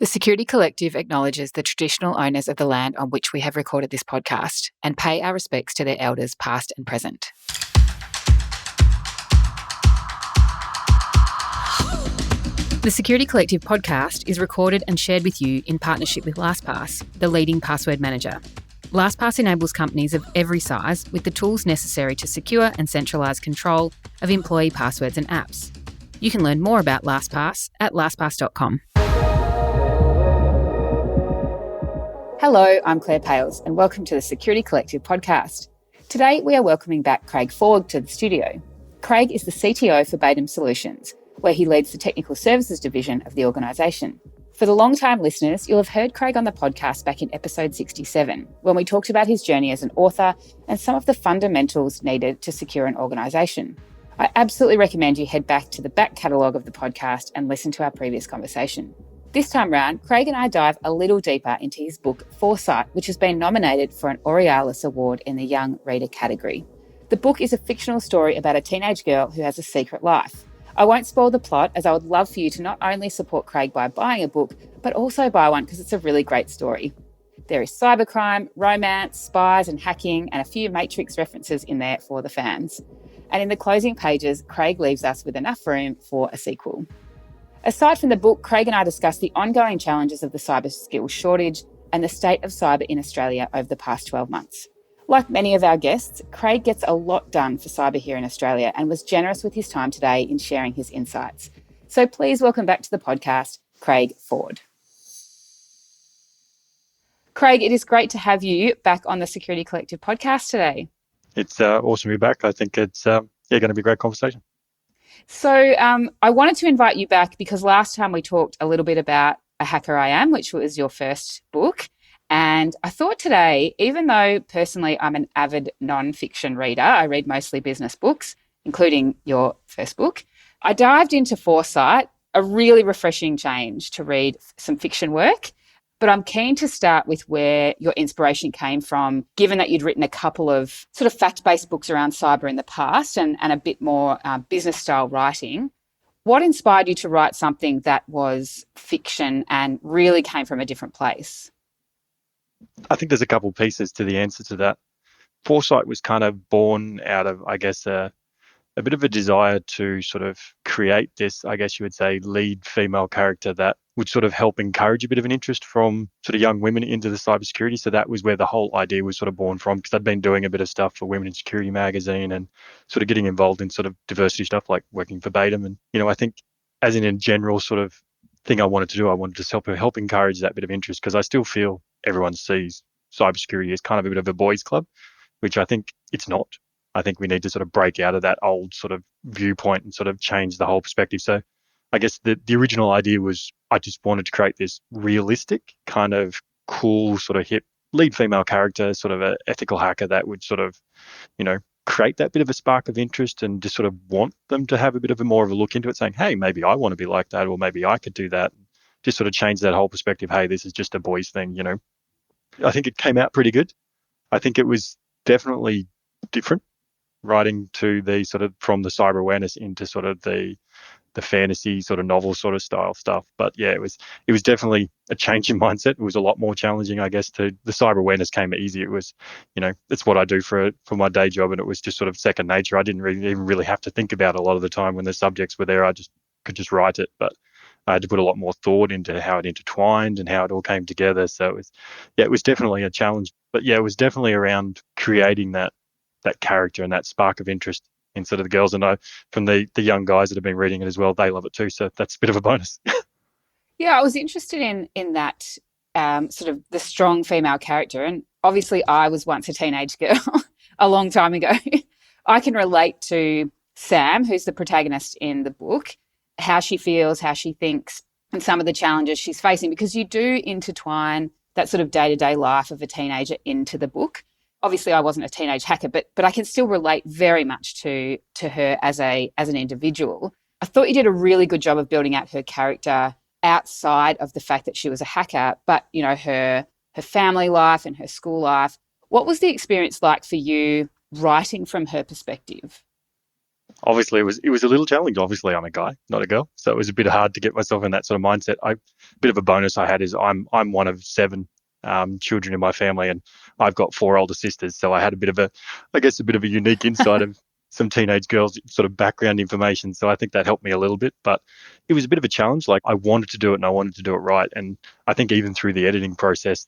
The Security Collective acknowledges the traditional owners of the land on which we have recorded this podcast and pay our respects to their elders past and present. The Security Collective podcast is recorded and shared with you in partnership with LastPass, the leading password manager. LastPass enables companies of every size with the tools necessary to secure and centralise control of employee passwords and apps. You can learn more about LastPass at lastpass.com. Hello, I'm Claire Pales and welcome to the Security Collective podcast. Today we are welcoming back Craig Ford to the studio. Craig is the CTO for Baidam Solutions, where he leads the technical services division of the organisation. For the long-time listeners, you'll have heard Craig on the podcast back in episode 67, when we talked about his journey as an author and some of the fundamentals needed to secure an organisation. I absolutely recommend you head back to the back catalogue of the podcast and listen to our previous conversation. This time round, Craig and I dive a little deeper into his book, Foresight, which has been nominated for an Aurelis Award in the Young Reader category. The book is a fictional story about a teenage girl who has a secret life. I won't spoil the plot, as I would love for you to not only support Craig by buying a book, but also buy one because it's a really great story. There is cybercrime, romance, spies and hacking, and a few Matrix references in there for the fans. And in the closing pages, Craig leaves us with enough room for a sequel. Aside from the book, Craig and I discuss the ongoing challenges of the cyber skills shortage and the state of cyber in Australia over the past 12 months. Like many of our guests, Craig gets a lot done for cyber here in Australia and was generous with his time today in sharing his insights. So please welcome back to the podcast, Craig Ford. Craig, it is great to have you back on the Security Collective podcast today. It's awesome to be back. I think it's going to be a great conversation. So I wanted to invite you back because last time we talked a little bit about A Hacker I Am, which was your first book. And I thought today, even though personally I'm an avid non-fiction reader, I read mostly business books, including your first book, I dived into Foresight, a really refreshing change to read some fiction work. But I'm keen to start with where your inspiration came from, given that you'd written a couple of sort of fact-based books around cyber in the past and a bit more business-style writing. What inspired you to write something that was fiction and really came from a different place? I think there's a couple pieces to the answer to that. Foresight was kind of born out of, I guess, a bit of a desire to sort of create this, I guess you would say, lead female character that would sort of help encourage a bit of an interest from sort of young women into the cybersecurity. So that was where the whole idea was sort of born from, because I'd been doing a bit of stuff for Women in Security magazine and sort of getting involved in sort of diversity stuff like working for Baidam. And, I think as in a general sort of thing I wanted to do, I wanted to help encourage that bit of interest, because I still feel everyone sees cybersecurity as kind of a bit of a boys' club, which I think it's not. I think we need to sort of break out of that old sort of viewpoint and sort of change the whole perspective. So I guess the original idea was I just wanted to create this realistic kind of cool sort of hip lead female character, sort of an ethical hacker that would sort of, create that bit of a spark of interest and just sort of want them to have a bit of a more of a look into it, saying, hey, maybe I want to be like that, or maybe I could do that. Just sort of change that whole perspective. Hey, this is just a boys thing, I think it came out pretty good. I think it was definitely different, writing to the sort of from the cyber awareness into sort of the fantasy sort of novel sort of style stuff. But yeah, it was definitely a change in mindset. It was a lot more challenging, I guess. The cyber awareness came easy. It was, it's what I do for my day job, and it was just sort of second nature. I didn't even really have to think about it a lot of the time when the subjects were there. I just could just write it, but I had to put a lot more thought into how it intertwined and how it all came together. So it was definitely a challenge. But yeah, it was definitely around creating that character and that spark of interest in sort of the girls. And from the young guys that have been reading it as well, they love it too. So that's a bit of a bonus. Yeah, I was interested in that sort of the strong female character. And obviously I was once a teenage girl a long time ago. I can relate to Sam, who's the protagonist in the book, how she feels, how she thinks, and some of the challenges she's facing, because you do intertwine that sort of day-to-day life of a teenager into the book. Obviously, I wasn't a teenage hacker, but I can still relate very much to her as an individual. I thought you did a really good job of building out her character outside of the fact that she was a hacker, but her family life and her school life. What was the experience like for you writing from her perspective? Obviously it was a little challenging. Obviously, I'm a guy, not a girl, so it was a bit hard to get myself in that sort of mindset. Bit of a bonus I had is I'm one of seven children in my family, and I've got four older sisters, so I had I guess a bit of a unique insight of some teenage girls sort of background information. So I think that helped me a little bit, but it was a bit of a challenge. Like I wanted to do it and I wanted to do it right, and I think even through the editing process,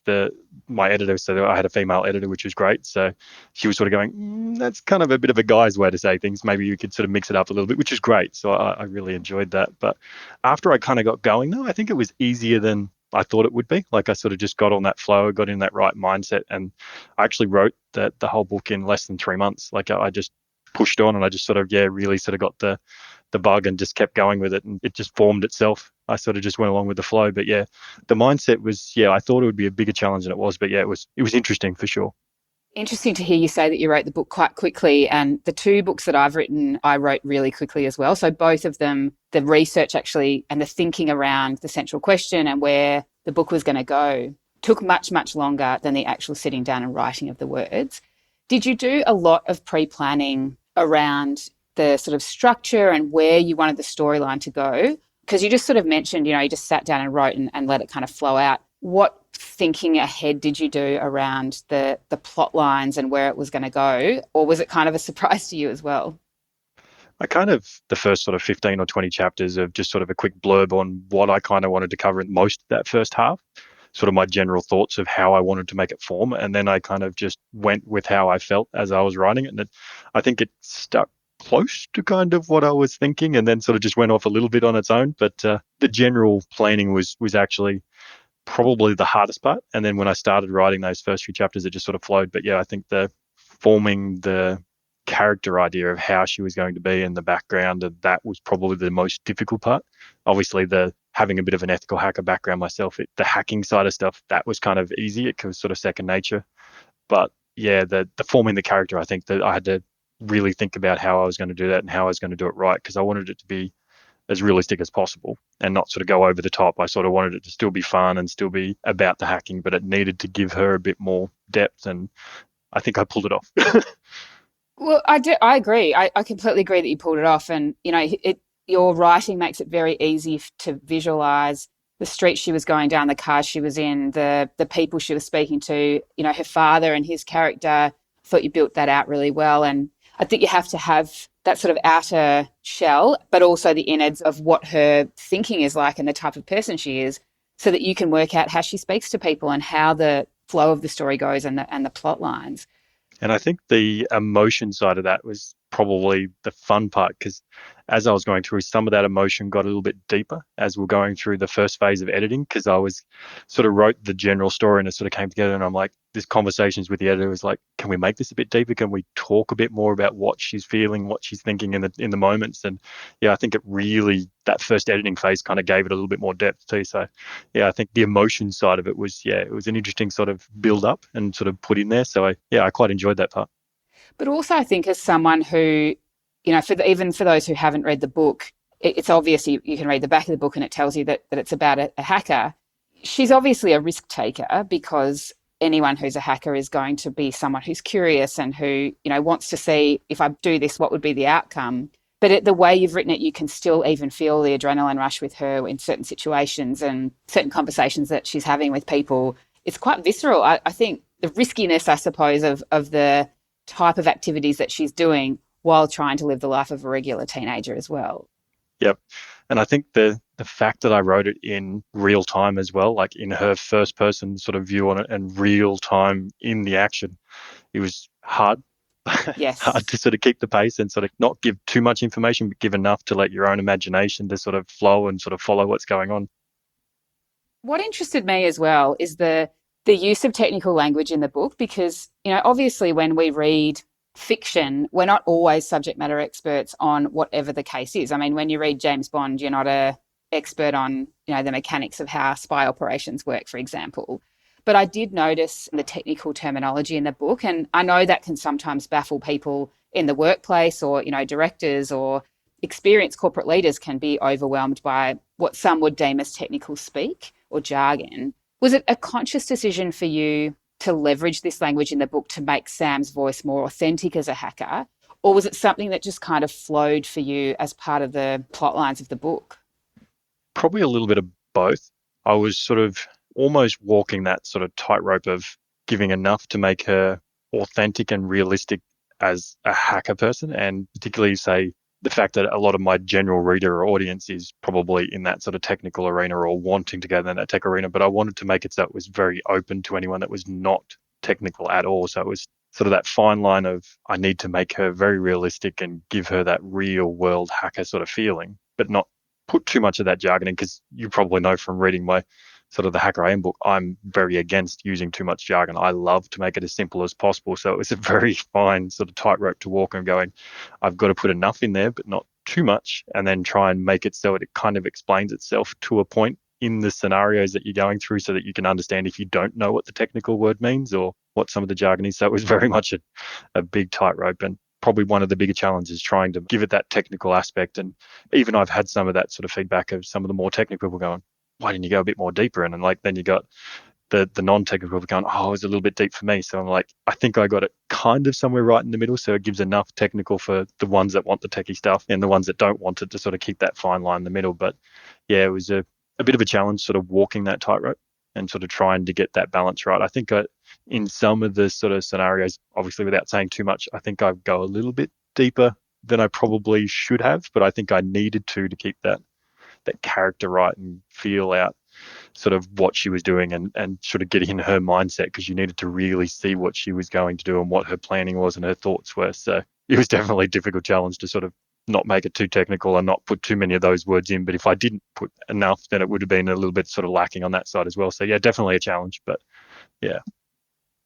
my editor, so I had a female editor, which was great. So she was sort of going, that's kind of a bit of a guy's way to say things. Maybe you could sort of mix it up a little bit, which is great. So I really enjoyed that. But after I kind of got going, no, I think it was easier than I thought it would be. Like I sort of just got on that flow, got in that right mindset, and I actually wrote the whole book in less than 3 months. Like I just pushed on, and I just sort of really sort of got the bug and just kept going with it, and it just formed itself. I sort of just went along with the flow. But yeah, the mindset was, I thought it would be a bigger challenge than it was, but yeah, it was interesting for sure. Interesting to hear you say that you wrote the book quite quickly, and the two books that I've written, I wrote really quickly as well. So both of them, the research actually and the thinking around the central question and where the book was going to go took much, much longer than the actual sitting down and writing of the words. Did you do a lot of pre-planning around the sort of structure and where you wanted the storyline to go? Because you just sort of mentioned, you just sat down and wrote and let it kind of flow out. What thinking ahead did you do around the plot lines and where it was going to go? Or was it kind of a surprise to you as well? The first sort of 15 or 20 chapters of just sort of a quick blurb on what I kind of wanted to cover in most of that first half, sort of my general thoughts of how I wanted to make it form. And then I kind of just went with how I felt as I was writing it. And I think it stuck close to kind of what I was thinking, and then sort of just went off a little bit on its own. But the general planning was actually probably the hardest part. And then when I started writing those first few chapters, it just sort of flowed. But yeah, I think forming the character idea of how she was going to be and the background, and that was probably the most difficult part. Obviously, the having a bit of an ethical hacker background myself, the hacking side of stuff, that was kind of easy. It was sort of second nature. But yeah, the forming the character, I think that I had to really think about how I was going to do that and how I was going to do it right, because I wanted it to be as realistic as possible and not sort of go over the top. I sort of wanted it to still be fun and still be about the hacking, but it needed to give her a bit more depth, and I think I pulled it off. Well, I agree. I completely agree that you pulled it off. And, your writing makes it very easy to visualize the street she was going down, the car she was in, the people she was speaking to, her father and his character. I thought you built that out really well. And I think you have to have that sort of outer shell, but also the innards of what her thinking is like and the type of person she is, so that you can work out how she speaks to people and how the flow of the story goes and the plot lines. And I think the emotion side of that was probably the fun part, because as I was going through, some of that emotion got a little bit deeper as we're going through the first phase of editing, because I was sort of wrote the general story and it sort of came together, and I'm like, this conversations with the editor was like, can we make this a bit deeper? Can we talk a bit more about what she's feeling, what she's thinking in the moments? And yeah, I think it really, that first editing phase kind of gave it a little bit more depth too. So yeah, I think the emotion side of it was, it was an interesting sort of build up and sort of put in there. So I quite enjoyed that part. But also I think as someone who, even for those who haven't read the book, it's obvious you can read the back of the book and it tells you that it's about a hacker. She's obviously a risk taker, because anyone who's a hacker is going to be someone who's curious and who, wants to see, if I do this, what would be the outcome? But the way you've written it, you can still even feel the adrenaline rush with her in certain situations and certain conversations that she's having with people. It's quite visceral. I think the riskiness, I suppose, of the type of activities that she's doing while trying to live the life of a regular teenager as well. Yep. And I think the fact that I wrote it in real time as well, like in her first person sort of view on it and real time in the action, it was hard. Yes. Hard to sort of keep the pace and sort of not give too much information, but give enough to let your own imagination to sort of flow and sort of follow what's going on. What interested me as well is the use of technical language in the book, because, obviously when we read fiction, we're not always subject matter experts on whatever the case is. I mean, when you read James Bond, you're not an expert on, the mechanics of how spy operations work, for example. But I did notice the technical terminology in the book, and I know that can sometimes baffle people in the workplace, or, directors or experienced corporate leaders can be overwhelmed by what some would deem as technical speak or jargon. Was it a conscious decision for you to leverage this language in the book to make Sam's voice more authentic as a hacker? Or was it something that just kind of flowed for you as part of the plot lines of the book? Probably a little bit of both. I was sort of almost walking that sort of tightrope of giving enough to make her authentic and realistic as a hacker person, and particularly say the fact that a lot of my general reader or audience is probably in that sort of technical arena or wanting to go in that tech arena, but I wanted to make it so it was very open to anyone that was not technical at all. So it was sort of that fine line of I need to make her very realistic and give her that real world hacker sort of feeling, but not put too much of that jargon in, because you probably know from reading my sort of the Hacker AM book, I'm very against using too much jargon. I love to make it as simple as possible. So it was a very fine sort of tightrope to walk and going, I've got to put enough in there, but not too much, and then try and make it so it kind of explains itself to a point in the scenarios that you're going through so that you can understand if you don't know what the technical word means or what some of the jargon is. So it was very much a big tightrope, and probably one of the bigger challenges trying to give it that technical aspect. And even I've had some of that sort of feedback of some of the more technical people going, why didn't you go a bit more deeper? And then then you got the non-technical people going, oh, it was a little bit deep for me. So I'm like, I think I got it kind of somewhere right in the middle. So it gives enough technical for the ones that want the techie stuff and the ones that don't want it to sort of keep that fine line in the middle. But yeah, it was a bit of a challenge sort of walking that tightrope and sort of trying to get that balance right. I think in some of the sort of scenarios, obviously without saying too much, I think I go a little bit deeper than I probably should have, but I think I needed to keep that character right and feel out sort of what she was doing and sort of get in her mindset, because you needed to really see what she was going to do and what her planning was and her thoughts were. So it was definitely a difficult challenge to sort of not make it too technical and not put too many of those words in. But if I didn't put enough, then it would have been a little bit sort of lacking on that side as well. So yeah, definitely a challenge, but yeah.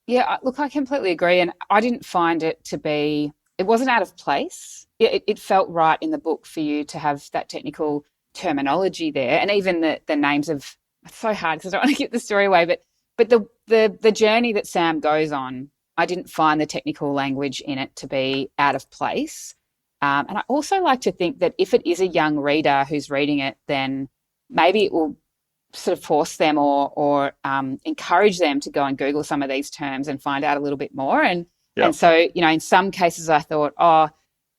Yeah, look, I completely agree. And I didn't find it to be, it wasn't out of place. It felt right in the book for you to have that technical terminology there. And even the names of, it's so hard because I don't want to give the story away, but the journey that Sam goes on, I didn't find the technical language in it to be out of place. And I also like to think that if it is a young reader who's reading it, then maybe it will sort of force them or encourage them to go and Google some of these terms and find out a little bit more. And so, you know, in some cases I thought, oh,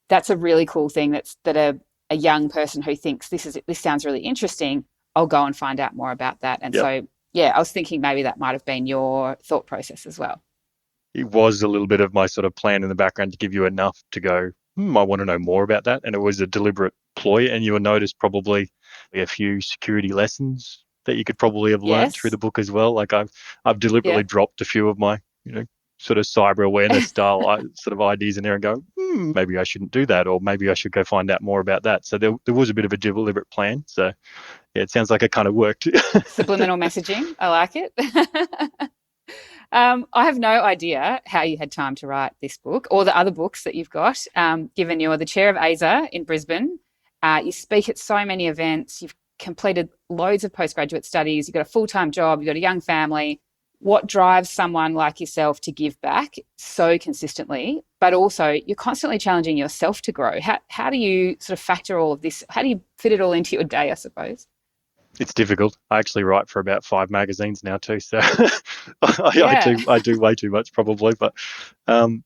that's a really cool thing that a young person who thinks this sounds really interesting, I'll go and find out more about that. And so, yeah, I was thinking maybe that might have been your thought process as well. It was a little bit of my sort of plan in the background to give you enough to go, I want to know more about that. And it was a deliberate ploy. And you will notice probably a few security lessons that you could probably have learned through the book as well. Like I've deliberately dropped a few of my, sort of cyber awareness style sort of ideas in there and go, maybe I shouldn't do that, or maybe I should go find out more about that. So there was a bit of a deliberate plan. So yeah, it sounds like it kind of worked. Subliminal messaging. I like it. I have no idea how you had time to write this book or the other books that you've got, given you're the chair of AISA in Brisbane. You speak at so many events. You've completed loads of postgraduate studies. You've got a full-time job. You've got a young family. What drives someone like yourself to give back so consistently, but also you're constantly challenging yourself to grow? How do you sort of factor all of this? How do you fit it all into your day, I suppose? It's difficult. I actually write for about 5 magazines now too, so I do way too much probably. But and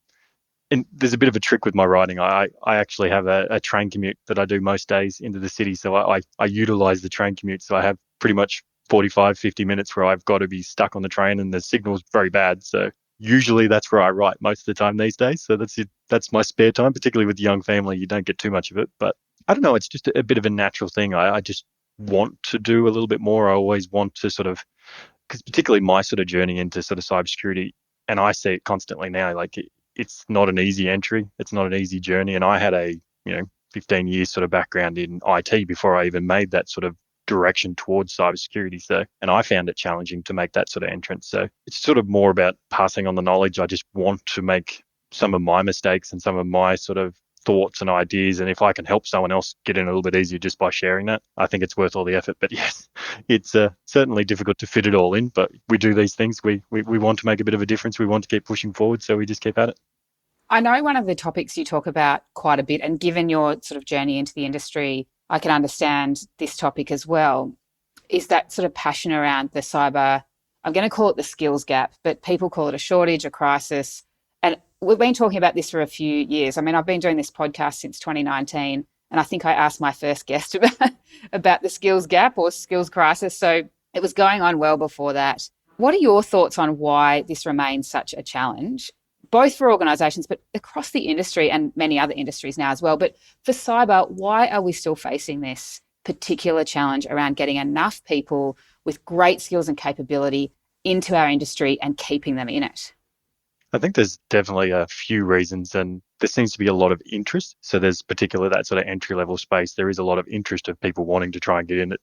there's a bit of a trick with my writing. I actually have a train commute that I do most days into the city, so I utilize the train commute. So I have pretty much 45, 50 minutes where I've got to be stuck on the train and the signal's very bad. So usually that's where I write most of the time these days. So that's it. That's my spare time, particularly with a young family. You don't get too much of it, but I don't know. It's just a bit of a natural thing. I just want to do a little bit more. I always want to sort of, because particularly my sort of journey into sort of cybersecurity, and I see it constantly now, like it's not an easy entry. It's not an easy journey. And I had a, 15 years sort of background in IT before I even made that sort of direction towards cybersecurity. So, and I found it challenging to make that sort of entrance. So it's sort of more about passing on the knowledge. I just want to make some of my mistakes and some of my sort of thoughts and ideas. And if I can help someone else get in a little bit easier just by sharing that, I think it's worth all the effort. But yes, it's certainly difficult to fit it all in, but we do these things. We want to make a bit of a difference. We want to keep pushing forward. So we just keep at it. I know one of the topics you talk about quite a bit, and given your sort of journey into the industry, I can understand this topic as well, is that sort of passion around the cyber, I'm going to call it the skills gap, but people call it a shortage, a crisis. And we've been talking about this for a few years. I mean, I've been doing this podcast since 2019, and I think I asked my first guest about the skills gap or skills crisis. So it was going on well before that. What are your thoughts on why this remains such a challenge, both for organisations, but across the industry and many other industries now as well? But for cyber, why are we still facing this particular challenge around getting enough people with great skills and capability into our industry and keeping them in it? I think there's definitely a few reasons, and there seems to be a lot of interest. So there's particularly that sort of entry level space. There is a lot of interest of people wanting to try and get in.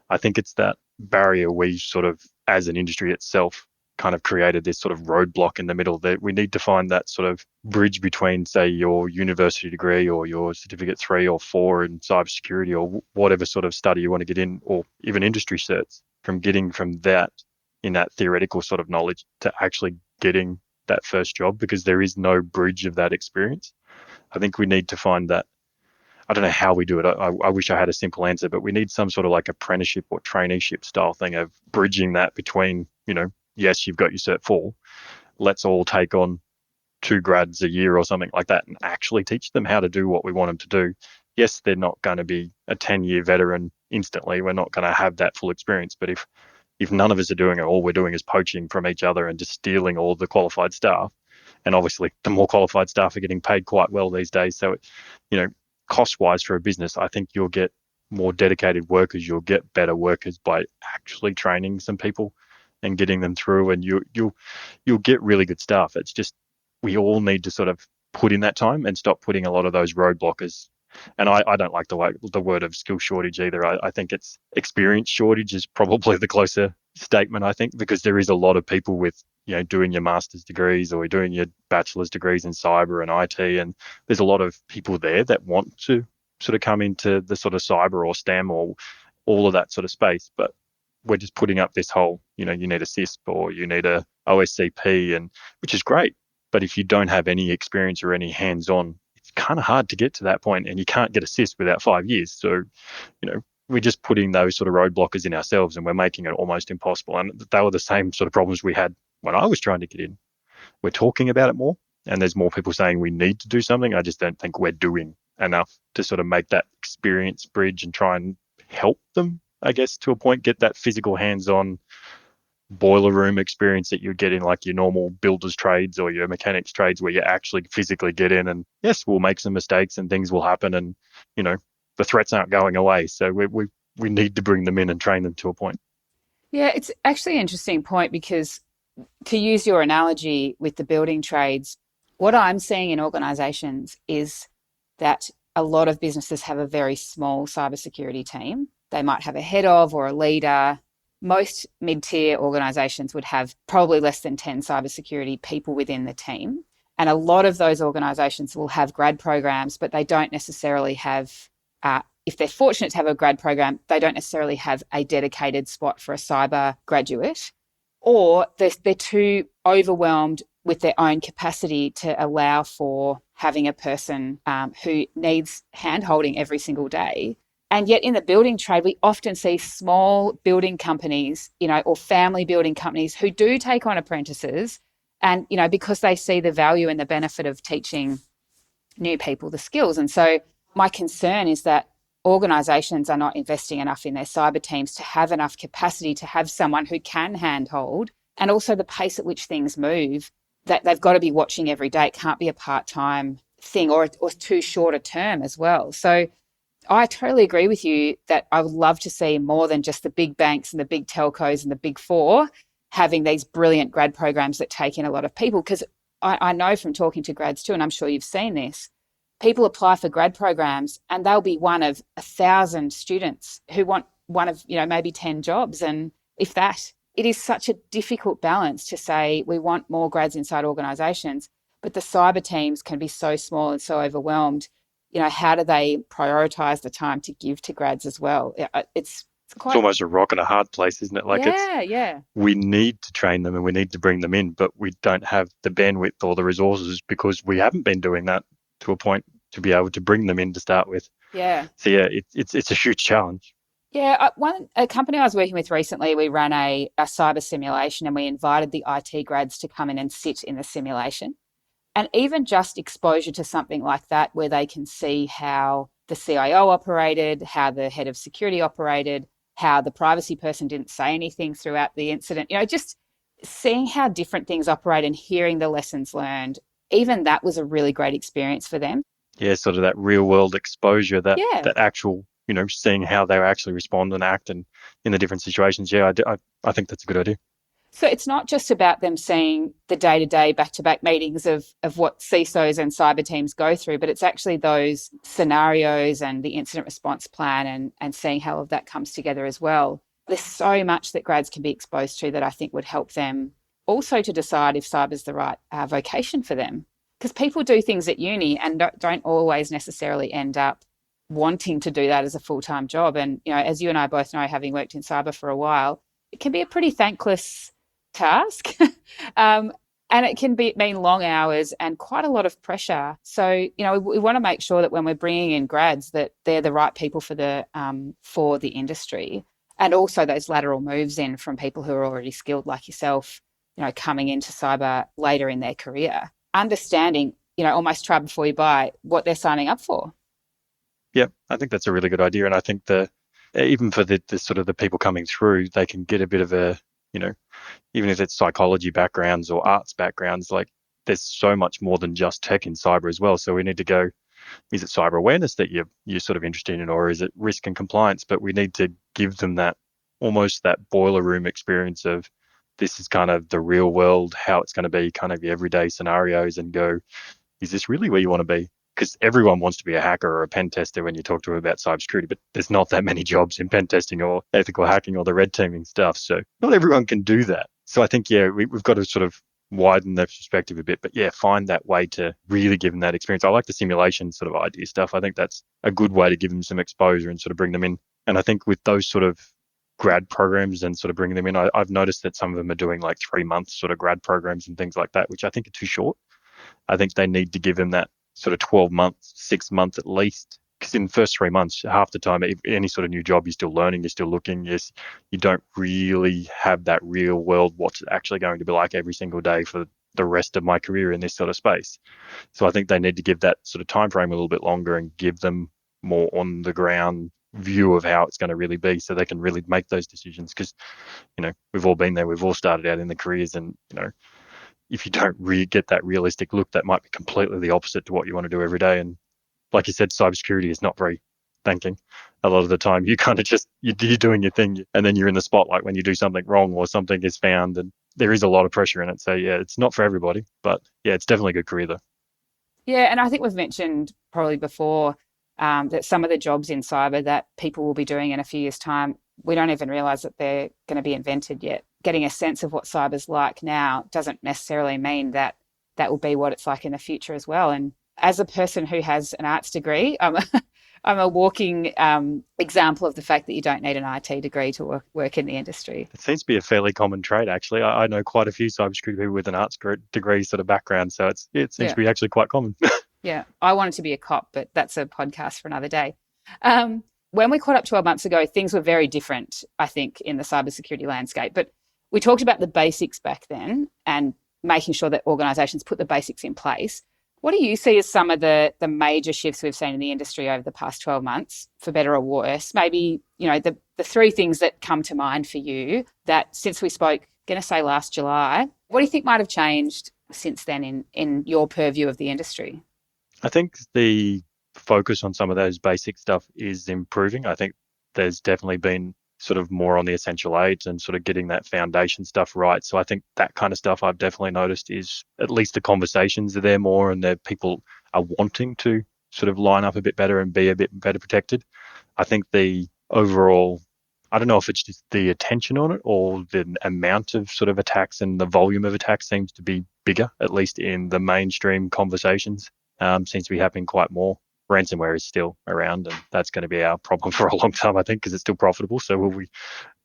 I think it's that barrier we sort of, as an industry itself, kind of created this sort of roadblock in the middle that we need to find that sort of bridge between, say, your university degree or your certificate 3 or 4 in cybersecurity or whatever sort of study you want to get in, or even industry certs, from getting from that in that theoretical sort of knowledge to actually getting that first job, because there is no bridge of that experience. I think we need to find that. I don't know how we do it. I wish I had a simple answer, but we need some sort of like apprenticeship or traineeship style thing of bridging that between, yes, you've got your Cert 4. Let's all take on 2 grads a year or something like that and actually teach them how to do what we want them to do. Yes, they're not going to be a 10-year veteran instantly. We're not going to have that full experience. But if none of us are doing it, all we're doing is poaching from each other and just stealing all the qualified staff. And obviously, the more qualified staff are getting paid quite well these days. So, cost-wise for a business, I think you'll get more dedicated workers. You'll get better workers by actually training some people and getting them through, and you'll get really good staff. It's just we all need to sort of put in that time and stop putting a lot of those roadblockers. And I don't like the word of skill shortage either. I think it's experience shortage is probably the closer statement, I think, because there is a lot of people with, doing your master's degrees or doing your bachelor's degrees in cyber and IT. And there's a lot of people there that want to sort of come into the sort of cyber or STEM or all of that sort of space. But we're just putting up this whole, you need a CISP or you need a OSCP, and which is great. But if you don't have any experience or any hands-on, it's kind of hard to get to that point, and you can't get a CISP without 5 years. So, we're just putting those sort of roadblockers in ourselves, and we're making it almost impossible. And they were the same sort of problems we had when I was trying to get in. We're talking about it more, and there's more people saying we need to do something. I just don't think we're doing enough to sort of make that experience bridge and try and help them, I guess, to a point, get that physical hands-on boiler room experience that you get in like your normal builder's trades or your mechanics trades, where you actually physically get in, and yes, we'll make some mistakes and things will happen, and the threats aren't going away. So we need to bring them in and train them to a point. Yeah, it's actually an interesting point, because to use your analogy with the building trades, what I'm seeing in organisations is that a lot of businesses have a very small cybersecurity team. They might have a head of or a leader. Most mid-tier organisations would have probably less than 10 cybersecurity people within the team. And a lot of those organisations will have grad programs, but they don't necessarily have, if they're fortunate to have a grad program, they don't necessarily have a dedicated spot for a cyber graduate, or they're too overwhelmed with their own capacity to allow for having a person who needs hand-holding every single day. And yet in the building trade, we often see small building companies, or family building companies who do take on apprentices, and, because they see the value and the benefit of teaching new people the skills. And so my concern is that organisations are not investing enough in their cyber teams to have enough capacity to have someone who can handhold, and also the pace at which things move, that they've got to be watching every day. It can't be a part-time thing or too short a term as well. So I totally agree with you that I would love to see more than just the big banks and the big telcos and the big four having these brilliant grad programs that take in a lot of people. Because I know from talking to grads too, and I'm sure you've seen this, people apply for grad programs and they'll be one of 1,000 students who want one of, maybe 10 jobs. And if that, it is such a difficult balance to say we want more grads inside organisations, but the cyber teams can be so small and so overwhelmed. How do they prioritise the time to give to grads as well? It's almost a rock and a hard place, isn't it? Like, we need to train them and we need to bring them in, but we don't have the bandwidth or the resources because we haven't been doing that to a point to be able to bring them in to start with. Yeah. So it's a huge challenge. Yeah, a company I was working with recently, we ran a cyber simulation, and we invited the IT grads to come in and sit in the simulation. And even just exposure to something like that, where they can see how the CIO operated, how the head of security operated, how the privacy person didn't say anything throughout the incident, just seeing how different things operate and hearing the lessons learned, even that was a really great experience for them. Yeah, sort of that real world exposure, that Yeah. that actual, seeing how they actually respond and act and in the different situations. Yeah, I think that's a good idea. So it's not just about them seeing the day-to-day back-to-back meetings of what CISOs and cyber teams go through, but it's actually those scenarios and the incident response plan and seeing how all of that comes together as well. There's so much that grads can be exposed to that I think would help them also to decide if cyber's the right vocation for them. Because people do things at uni and don't always necessarily end up wanting to do that as a full-time job. And, as you and I both know, having worked in cyber for a while, it can be a pretty thankless task. And it can mean long hours and quite a lot of pressure. So, we want to make sure that when we're bringing in grads that they're the right people for the industry, and also those lateral moves in from people who are already skilled like yourself, coming into cyber later in their career, understanding, almost try before you buy what they're signing up for. Yeah, I think that's a really good idea. And I think even for the sort of the people coming through, they can get a bit of a, even if it's psychology backgrounds or arts backgrounds, like there's so much more than just tech in cyber as well. So we need to go, is it cyber awareness that you're sort of interested in, or is it risk and compliance? But we need to give them that almost that boiler room experience of this is kind of the real world, how it's going to be kind of the everyday scenarios, and go, is this really where you want to be? Because everyone wants to be a hacker or a pen tester when you talk to them about cybersecurity, but there's not that many jobs in pen testing or ethical hacking or the red teaming stuff. So not everyone can do that. So I think, we've got to sort of widen that perspective a bit, but find that way to really give them that experience. I like the simulation sort of idea stuff. I think that's a good way to give them some exposure and sort of bring them in. And I think with those sort of grad programs and sort of bringing them in, I've noticed that some of them are doing like 3 months sort of grad programs and things like that, which I think are too short. I think they need to give them that sort of 12 months, 6 months at least. Because in the first 3 months, half the time, any sort of new job, you're still learning, you're still looking. Yes, you don't really have that real world, what's it actually going to be like every single day for the rest of my career in this sort of space. So I think they need to give that sort of time frame a little bit longer and give them more on the ground view of how it's going to really be, so they can really make those decisions. Because, we've all been there, we've all started out in the careers, and, if you don't really get that realistic look, that might be completely the opposite to what you want to do every day. And like you said, cybersecurity is not very thanking. A lot of the time, you kind of just, you're doing your thing, and then you're in the spotlight when you do something wrong or something is found, and there is a lot of pressure in it. So it's not for everybody, but it's definitely a good career though. Yeah, and I think we've mentioned probably before that some of the jobs in cyber that people will be doing in a few years' time, we don't even realise that they're going to be invented yet. Getting a sense of what cyber's like now doesn't necessarily mean that that will be what it's like in the future as well. And as a person who has an arts degree, I'm a walking example of the fact that you don't need an IT degree to work in the industry. It seems to be a fairly common trait, actually. I know quite a few cybersecurity people with an arts degree sort of background, so it seems to be actually quite common. Yeah, I wanted to be a cop, but that's a podcast for another day. When we caught up 12 months ago, things were very different, I think, in the cybersecurity landscape. But we talked about the basics back then and making sure that organisations put the basics in place. What do you see as some of the major shifts we've seen in the industry over the past 12 months, for better or worse? Maybe, the 3 things that come to mind for you that since we spoke, going to say last July, what do you think might have changed since then in your purview of the industry? I think the focus on some of those basic stuff is improving. I think there's definitely been sort of more on the essential aids and sort of getting that foundation stuff right. So I think that kind of stuff I've definitely noticed is at least the conversations are there more, and that people are wanting to sort of line up a bit better and be a bit better protected. I think the overall, I don't know if it's just the attention on it or the amount of sort of attacks and the volume of attacks seems to be bigger, at least in the mainstream conversations. Seems to be happening quite more. Ransomware is still around, and that's going to be our problem for a long time, I think, because it's still profitable. So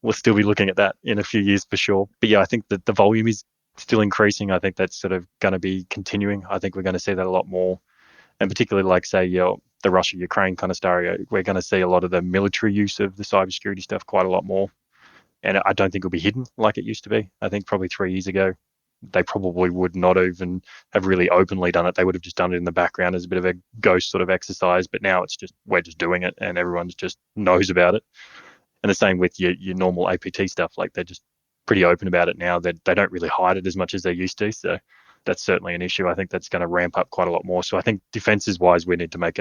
we'll still be looking at that in a few years for sure. But I think that the volume is still increasing. I think that's sort of going to be continuing. I think we're going to see that a lot more, and particularly like say the Russia-Ukraine kind of scenario, we're going to see a lot of the military use of the cybersecurity stuff quite a lot more. And I don't think it'll be hidden like it used to be. I think probably 3 years ago, they probably would not even have really openly done it. They would have just done it in the background as a bit of a ghost sort of exercise. But now it's just, we're just doing it and everyone just knows about it. And the same with your normal APT stuff. Like, they're just pretty open about it now. They don't really hide it as much as they used to. So that's certainly an issue. I think that's going to ramp up quite a lot more. So I think defenses wise, we need to make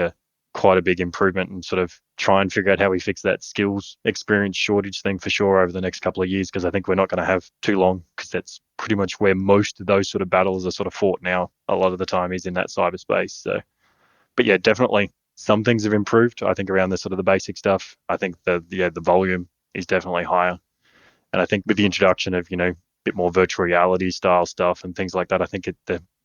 quite a big improvement and sort of try and figure out how we fix that skills experience shortage thing for sure over the next couple of years, because I think we're not going to have too long, because that's pretty much where most of those sort of battles are sort of fought now. A lot of the time is in that cyberspace. So, but yeah, definitely some things have improved. I think around the sort of the basic stuff, I think the volume is definitely higher. And I think with the introduction of, a bit more virtual reality style stuff and things like that, I think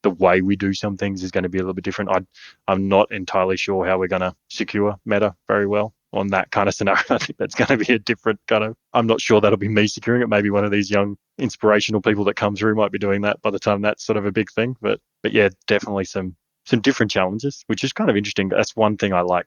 the way we do some things is going to be a little bit different. I'm not entirely sure how we're going to secure meta very well on that kind of scenario. I think that's going to be a different kind of, I'm not sure that'll be me securing it. Maybe one of these young inspirational people that come through might be doing that by the time that's sort of a big thing. But yeah, definitely some different challenges, which is kind of interesting. That's one thing I like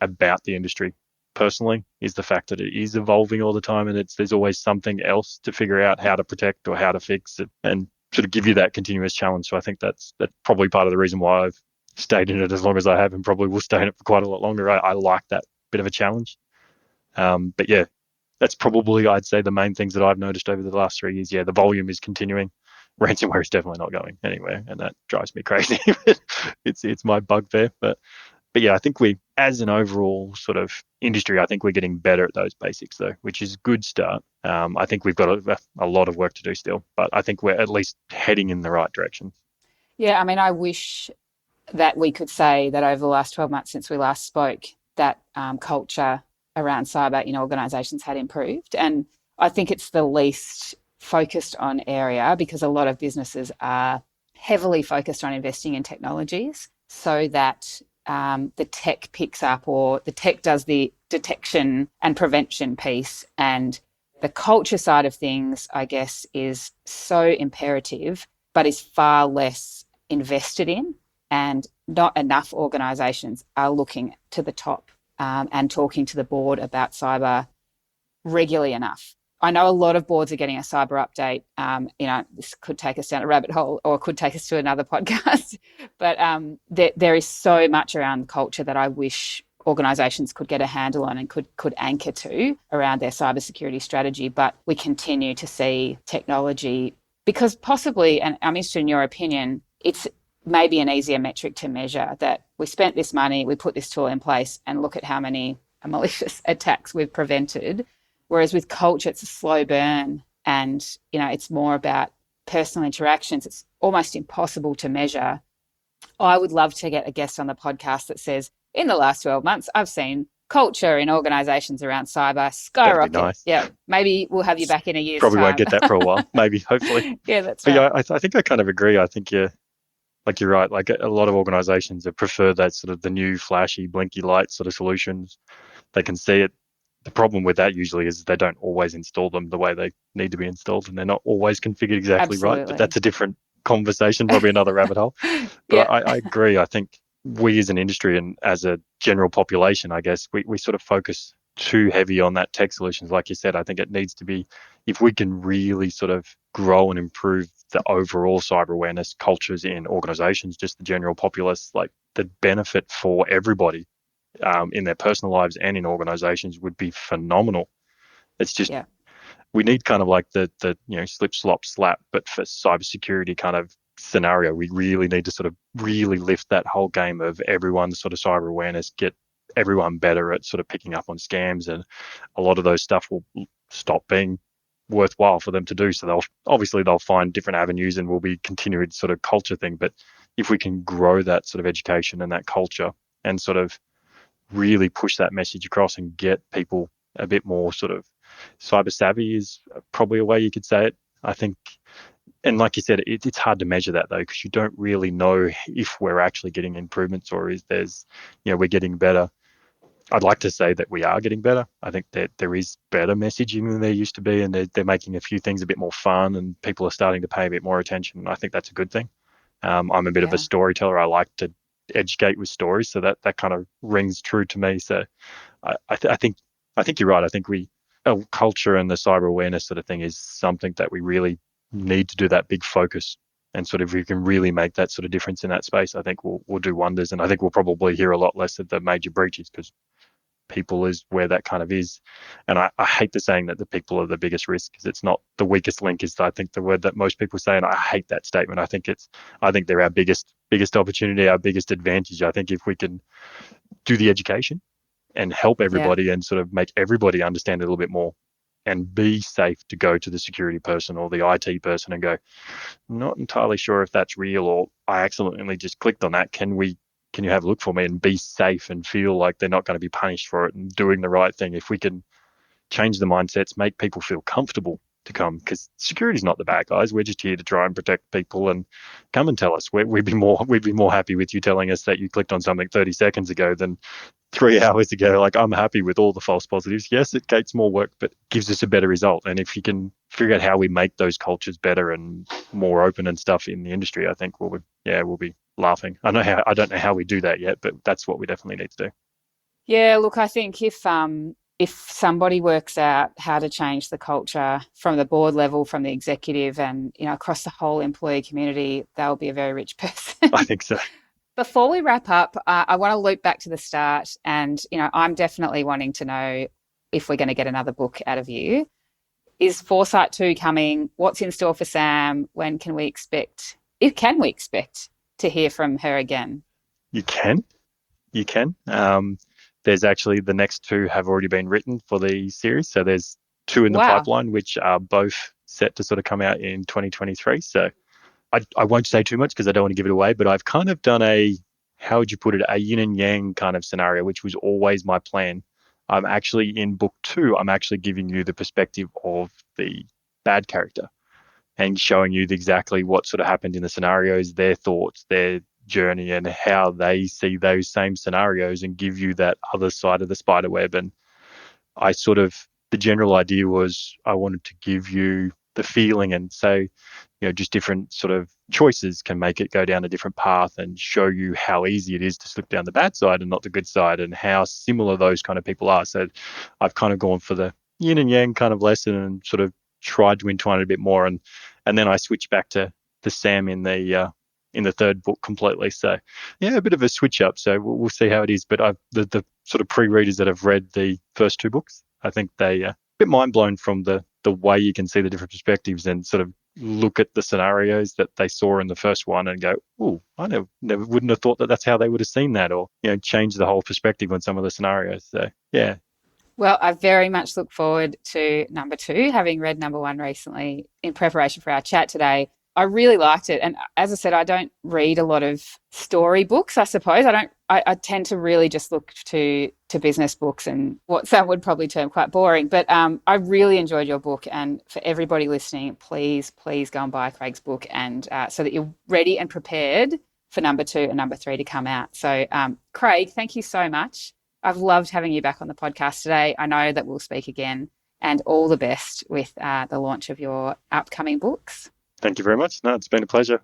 about the industry personally, is the fact that it is evolving all the time, and there's always something else to figure out how to protect or how to fix it, and sort of give you that continuous challenge. So I think that's probably part of the reason why I've stayed in it as long as I have, and probably will stay in it for quite a lot longer. I like that bit of a challenge. But yeah, that's probably, I'd say, the main things that I've noticed over the last 3 years. Yeah, the volume is continuing. Ransomware is definitely not going anywhere, and that drives me crazy. It's my bugbear. But yeah, I think we, as an overall sort of industry, I think we're getting better at those basics though, which is a good start. I think we've got a lot of work to do still, but I think we're at least heading in the right direction. Yeah, I mean, I wish that we could say that over the last 12 months since we last spoke, that culture around cyber in organisations had improved. And I think it's the least focused on area, because a lot of businesses are heavily focused on investing in technologies so that the tech picks up, or the tech does the detection and prevention piece. And the culture side of things, I guess, is so imperative, but is far less invested in. And not enough organisations are looking to the top and talking to the board about cyber regularly enough. I know a lot of boards are getting a cyber update. This could take us down a rabbit hole, or could take us to another podcast. But there is so much around culture that I wish organisations could get a handle on and could anchor to around their cybersecurity strategy. But we continue to see technology, because possibly, and I'm interested in your opinion, it's maybe an easier metric to measure that we spent this money, we put this tool in place, and look at how many malicious attacks we've prevented. Whereas with culture, it's a slow burn, and, it's more about personal interactions. It's almost impossible to measure. I would love to get a guest on the podcast that says, in the last 12 months, I've seen culture in organisations around cyber skyrocket. That'd be nice. Yeah, maybe we'll have you back in a year's Probably time. won't get that for a while, maybe, hopefully. Yeah, that's but right. Yeah, I think I kind of agree. I think you're right. Like, a lot of organisations that prefer that sort of the new flashy, blinky light sort of solutions. They can see it. The problem with that usually is they don't always install them the way they need to be installed, and they're not always configured exactly right. But that's a different conversation, probably another rabbit hole. But Yeah. I agree. I think we as an industry and as a general population, I guess, we sort of focus too heavy on that tech solutions. Like you said, I think it needs to be, if we can really sort of grow and improve the overall cyber awareness cultures in organizations, just the general populace, like the benefit for everybody in their personal lives and in organizations would be phenomenal. It's just, we need kind of like the slip, slop, slap, but for cybersecurity kind of scenario, we really need to sort of really lift that whole game of everyone's sort of cyber awareness, get everyone better at sort of picking up on scams, and a lot of those stuff will stop being worthwhile for them to do. So they'll find different avenues, and will be continued sort of culture thing. But if we can grow that sort of education and that culture, and sort of really push that message across, and get people a bit more sort of cyber savvy, is probably a way you could say it, I think. And like you said, it's hard to measure that though, because you don't really know if we're actually getting improvements, or is there's, we're getting better. I'd like to say that we are getting better. I think that there is better messaging than there used to be, and they're making a few things a bit more fun, and people are starting to pay a bit more attention. I think that's a good thing. I'm a bit of a storyteller. I like to educate with stories, so that kind of rings true to me. So I think you're right. I think culture and the cyber awareness sort of thing is something that we really need to do that big focus. And sort of, if we can really make that sort of difference in that space, I think we'll do wonders. And I think we'll probably hear a lot less of the major breaches, because people is where that kind of is. And I hate the saying that the people are the biggest risk, because it's not. The weakest link is, I think, the word that most people say, and I hate that statement. I think they're our biggest opportunity, our biggest advantage. I think if we can do the education and help everybody and sort of make everybody understand a little bit more, and be safe to go to the security person or the IT person and go, not entirely sure if that's real, or I accidentally just clicked on that. Can you have a look for me, and be safe and feel like they're not going to be punished for it, and doing the right thing. If we can change the mindsets, make people feel comfortable to come, because security is not the bad guys. We're just here to try and protect people, and come and tell us. We'd be more happy with you telling us that you clicked on something 30 seconds ago than 3 hours ago. Like, I'm happy with all the false positives. Yes, it takes more work, but gives us a better result. And if you can figure out how we make those cultures better and more open and stuff in the industry, I think we'll be laughing. I don't know how we do that yet, but that's what we definitely need to do. Yeah, look, I think if somebody works out how to change the culture from the board level, from the executive, and across the whole employee community, they'll be a very rich person. I think so. Before we wrap up, I want to loop back to the start, and I'm definitely wanting to know if we're going to get another book out of you. Is Foresight 2 coming? What's in store for Sam? When can we expect? Can we expect to hear from her again? You can. There's actually, the next 2 have already been written for the series, so there's 2 in the pipeline, which are both set to sort of come out in 2023. So I won't say too much because I don't want to give it away, but I've kind of done a yin and yang kind of scenario, which was always my plan. I'm actually, in book 2, I'm actually giving you the perspective of the bad character and showing you exactly what sort of happened in the scenarios, their thoughts, their journey, and how they see those same scenarios, and give you that other side of the spider web. And the general idea was, I wanted to give you the feeling, and so just different sort of choices can make it go down a different path, and show you how easy it is to slip down the bad side and not the good side, and how similar those kind of people are. So I've kind of gone for the yin and yang kind of lesson, and sort of tried to entwine it a bit more, and then I switched back to the Sam in the 3rd book completely. So a bit of a switch up. So we'll see how it is. But the sort of pre-readers that have read the first 2 books, I think they a bit mind blown from the way you can see the different perspectives, and sort of look at the scenarios that they saw in the first one and go, oh, I never wouldn't have thought that that's how they would have seen that, or change the whole perspective on some of the scenarios. So yeah. Well, I very much look forward to number 2, having read number 1 recently in preparation for our chat today. I really liked it. And as I said, I don't read a lot of story books, I suppose. I tend to really just look to business books, and what some would probably term quite boring. But I really enjoyed your book. And for everybody listening, please go and buy Craig's book, and so that you're ready and prepared for number 2 and number 3 to come out. So Craig, thank you so much. I've loved having you back on the podcast today. I know that we'll speak again, and all the best with the launch of your upcoming books. Thank you very much. No, it's been a pleasure.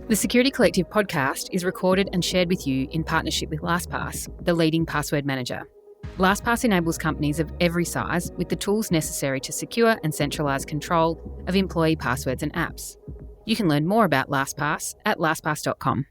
The Security Collective podcast is recorded and shared with you in partnership with LastPass, the leading password manager. LastPass enables companies of every size with the tools necessary to secure and centralise control of employee passwords and apps. You can learn more about LastPass at lastpass.com.